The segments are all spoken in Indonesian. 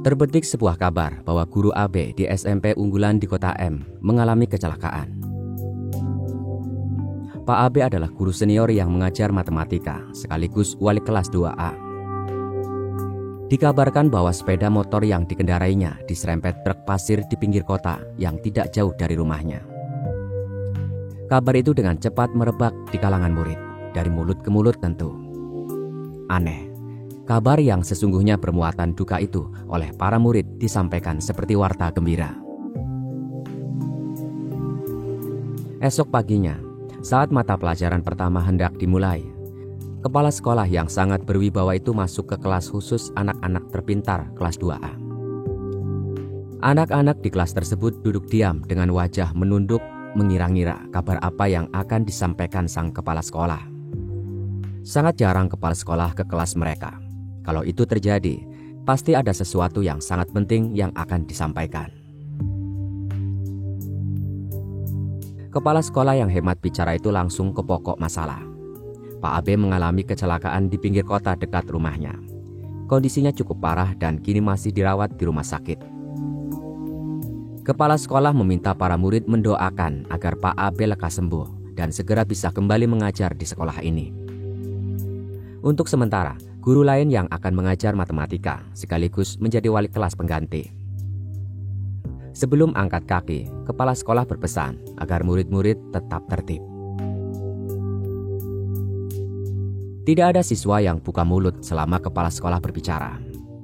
Terbetik sebuah kabar bahwa guru AB di SMP unggulan di kota M mengalami kecelakaan. Pak AB adalah guru senior yang mengajar matematika sekaligus wali kelas 2A. Dikabarkan bahwa sepeda motor yang dikendarainya diserempet truk pasir di pinggir kota yang tidak jauh dari rumahnya. Kabar itu dengan cepat merebak di kalangan murid, dari mulut ke mulut tentu. Aneh. Kabar yang sesungguhnya bermuatan duka itu oleh para murid disampaikan seperti warta gembira. Esok paginya, saat mata pelajaran pertama hendak dimulai, kepala sekolah yang sangat berwibawa itu masuk ke kelas khusus anak-anak terpintar kelas 2A. Anak-anak di kelas tersebut duduk diam dengan wajah menunduk mengira-ngira kabar apa yang akan disampaikan sang kepala sekolah. Sangat jarang kepala sekolah ke kelas mereka. Kalau itu terjadi, pasti ada sesuatu yang sangat penting yang akan disampaikan. Kepala sekolah yang hemat bicara itu langsung ke pokok masalah. Pak AB mengalami kecelakaan di pinggir kota dekat rumahnya. Kondisinya cukup parah dan kini masih dirawat di rumah sakit. Kepala sekolah meminta para murid mendoakan agar Pak AB lekas sembuh dan segera bisa kembali mengajar di sekolah ini. Untuk sementara, guru lain yang akan mengajar matematika sekaligus menjadi wali kelas pengganti. Sebelum angkat kaki, kepala sekolah berpesan agar murid-murid tetap tertib. Tidak ada siswa yang buka mulut selama kepala sekolah berbicara.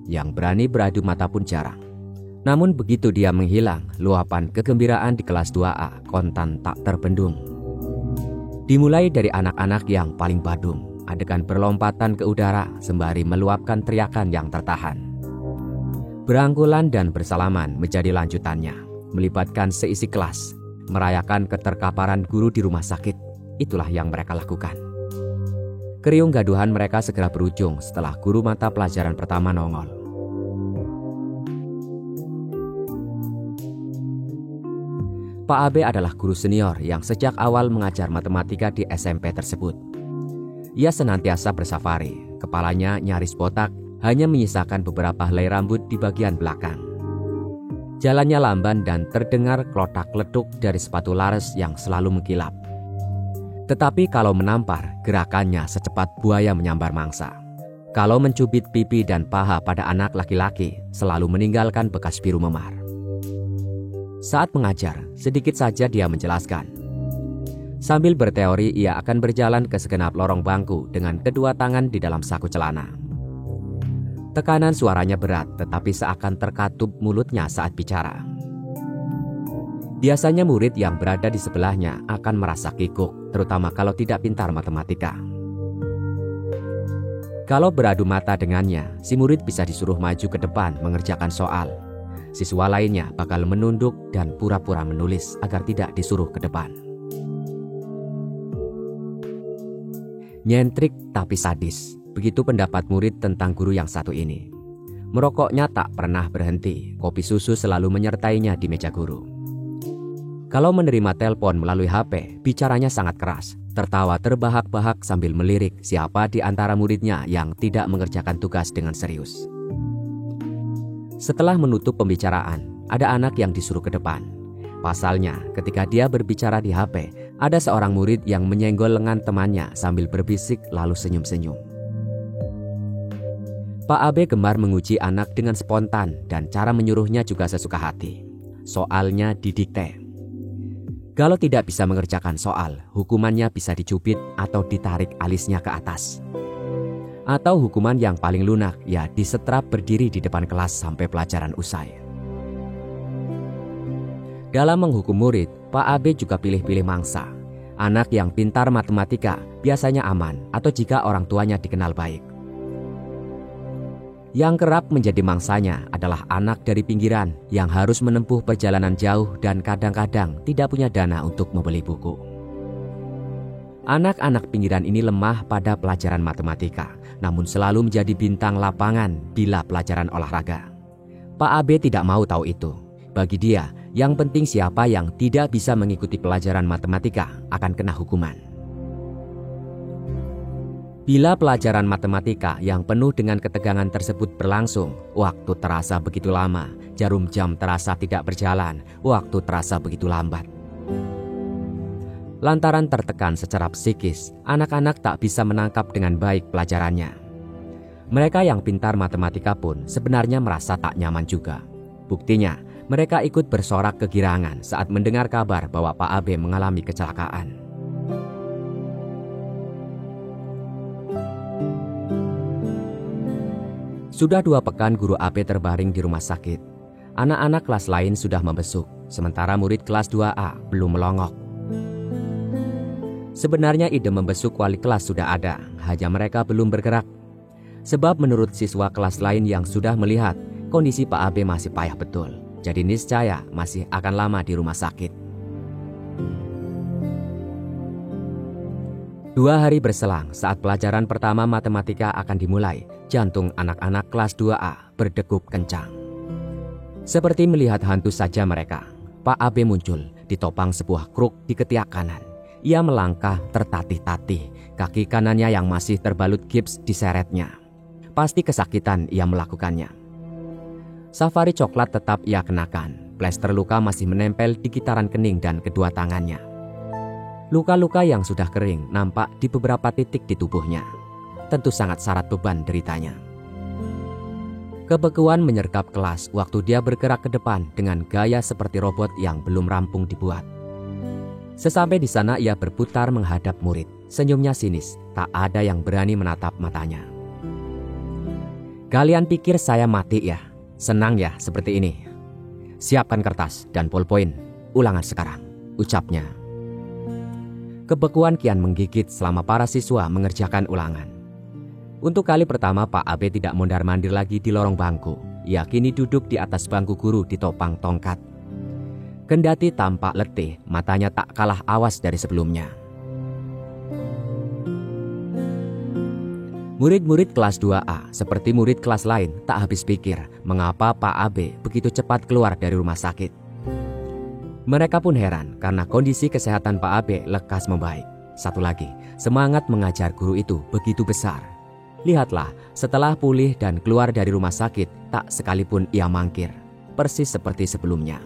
Yang berani beradu mata pun jarang. Namun begitu dia menghilang, luapan kegembiraan di kelas 2A kontan tak terbendung. Dimulai dari anak-anak yang paling badung. Adegan berlompatan ke udara sembari meluapkan teriakan yang tertahan. Berangkulan dan bersalaman menjadi lanjutannya, melibatkan seisi kelas, merayakan keterkaparan guru di rumah sakit. Itulah yang mereka lakukan. Keriung gaduhan mereka segera berujung setelah guru mata pelajaran pertama nongol. Pak AB adalah guru senior yang sejak awal mengajar matematika di SMP tersebut. Ia senantiasa bersafari, kepalanya nyaris botak, hanya menyisakan beberapa helai rambut di bagian belakang. Jalannya lamban dan terdengar klotak-letuk dari sepatu laras yang selalu mengkilap. Tetapi kalau menampar, gerakannya secepat buaya menyambar mangsa. Kalau mencubit pipi dan paha pada anak laki-laki, selalu meninggalkan bekas biru memar. Saat mengajar, sedikit saja dia menjelaskan. Sambil berteori, ia akan berjalan ke segenap lorong bangku dengan kedua tangan di dalam saku celana. Tekanan suaranya berat, tetapi seakan terkatup mulutnya saat bicara. Biasanya murid yang berada di sebelahnya akan merasa kikuk, terutama kalau tidak pintar matematika. Kalau beradu mata dengannya, si murid bisa disuruh maju ke depan mengerjakan soal. Siswa lainnya bakal menunduk dan pura-pura menulis agar tidak disuruh ke depan. Nyentrik tapi sadis, begitu pendapat murid tentang guru yang satu ini. Merokoknya tak pernah berhenti, kopi susu selalu menyertainya di meja guru. Kalau menerima telepon melalui HP, bicaranya sangat keras, tertawa terbahak-bahak sambil melirik siapa di antara muridnya yang tidak mengerjakan tugas dengan serius. Setelah menutup pembicaraan, ada anak yang disuruh ke depan. Pasalnya, ketika dia berbicara di HP, ada seorang murid yang menyenggol lengan temannya sambil berbisik lalu senyum-senyum. Pak AB gemar menguji anak dengan spontan dan cara menyuruhnya juga sesuka hati. Soalnya didikte. Kalau tidak bisa mengerjakan soal, hukumannya bisa dicubit atau ditarik alisnya ke atas. Atau hukuman yang paling lunak, ya disetrap berdiri di depan kelas sampai pelajaran usai. Dalam menghukum murid, Pak AB juga pilih-pilih mangsa. Anak yang pintar matematika biasanya aman atau jika orang tuanya dikenal baik. Yang kerap menjadi mangsanya adalah anak dari pinggiran yang harus menempuh perjalanan jauh dan kadang-kadang tidak punya dana untuk membeli buku. Anak-anak pinggiran ini lemah pada pelajaran matematika, namun selalu menjadi bintang lapangan bila pelajaran olahraga. Pak AB tidak mau tahu itu. Bagi dia, yang penting siapa yang tidak bisa mengikuti pelajaran matematika akan kena hukuman. Bila pelajaran matematika yang penuh dengan ketegangan tersebut berlangsung, waktu terasa begitu lama, jarum jam terasa tidak berjalan, waktu terasa begitu lambat. Lantaran tertekan secara psikis, anak-anak tak bisa menangkap dengan baik pelajarannya. Mereka yang pintar matematika pun sebenarnya merasa tak nyaman juga. Buktinya, mereka ikut bersorak kegirangan saat mendengar kabar bahwa Pak Abe mengalami kecelakaan. Sudah 2 pekan guru Abe terbaring di rumah sakit. Anak-anak kelas lain sudah membesuk, sementara murid kelas 2A belum melongok. Sebenarnya ide membesuk wali kelas sudah ada, hanya mereka belum bergerak. Sebab menurut siswa kelas lain yang sudah melihat, kondisi Pak Abe masih payah betul. Jadi niscaya masih akan lama di rumah sakit. 2 hari berselang saat pelajaran pertama matematika akan dimulai, jantung anak-anak kelas 2A berdegup kencang. Seperti melihat hantu saja mereka. Pak Abe muncul, ditopang sebuah kruk di ketiak kanan. Ia melangkah tertatih-tatih, kaki kanannya yang masih terbalut gips diseretnya. Pasti kesakitan ia melakukannya. Safari coklat tetap ia kenakan, plester luka masih menempel di gitaran kening dan kedua tangannya. Luka-luka yang sudah kering nampak di beberapa titik di tubuhnya. Tentu sangat syarat beban deritanya. Kebekuan menyergap kelas waktu dia bergerak ke depan dengan gaya seperti robot yang belum rampung dibuat. Sesampai di sana ia berputar menghadap murid. Senyumnya sinis, tak ada yang berani menatap matanya. "Kalian pikir saya mati ya? Senang ya seperti ini? Siapkan kertas dan ballpoint. Ulangan sekarang," ucapnya. Kebekuan kian menggigit selama para siswa mengerjakan ulangan. Untuk kali pertama Pak Abe tidak mondar-mandir lagi di lorong bangku. Ia kini duduk di atas bangku guru ditopang tongkat. Kendati tampak letih, matanya tak kalah awas dari sebelumnya. Murid-murid kelas 2A seperti murid kelas lain tak habis pikir mengapa Pak Abe begitu cepat keluar dari rumah sakit. Mereka pun heran karena kondisi kesehatan Pak Abe lekas membaik. Satu lagi, semangat mengajar guru itu begitu besar. Lihatlah, setelah pulih dan keluar dari rumah sakit, tak sekalipun ia mangkir. Persis seperti sebelumnya.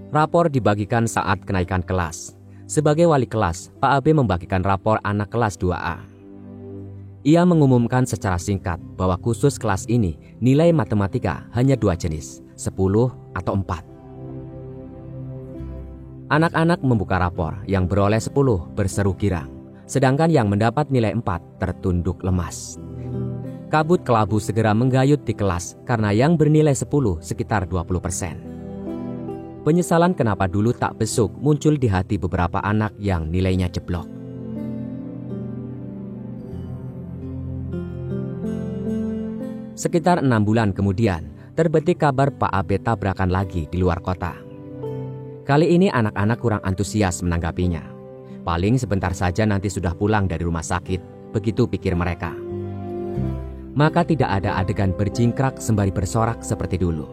Rapor dibagikan saat kenaikan kelas. Sebagai wali kelas, Pak Abe membagikan rapor anak kelas 2A. Ia mengumumkan secara singkat bahwa khusus kelas ini nilai matematika hanya 2 jenis, 10 atau 4. Anak-anak membuka rapor, yang beroleh 10 berseru girang, sedangkan yang mendapat nilai 4 tertunduk lemas. Kabut kelabu segera menggayut di kelas karena yang bernilai 10 sekitar 20%. Penyesalan kenapa dulu tak besuk muncul di hati beberapa anak yang nilainya jeblok. Sekitar 6 bulan kemudian, terbetik kabar Pak Abe tabrakan lagi di luar kota. Kali ini anak-anak kurang antusias menanggapinya. Paling sebentar saja nanti sudah pulang dari rumah sakit, begitu pikir mereka. Maka tidak ada adegan berjingkrak sembari bersorak seperti dulu.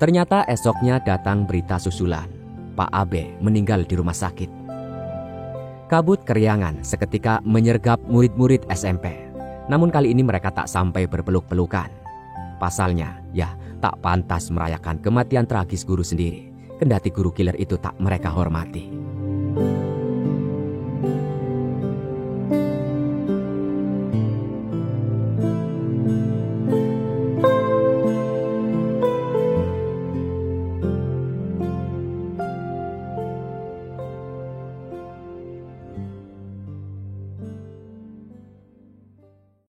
Ternyata esoknya datang berita susulan. Pak Abe meninggal di rumah sakit. Kabut keriangan seketika menyergap murid-murid SMP. Namun kali ini mereka tak sampai berpeluk-pelukan. Pasalnya, ya tak pantas merayakan kematian tragis guru sendiri. Kendati guru killer itu tak mereka hormati.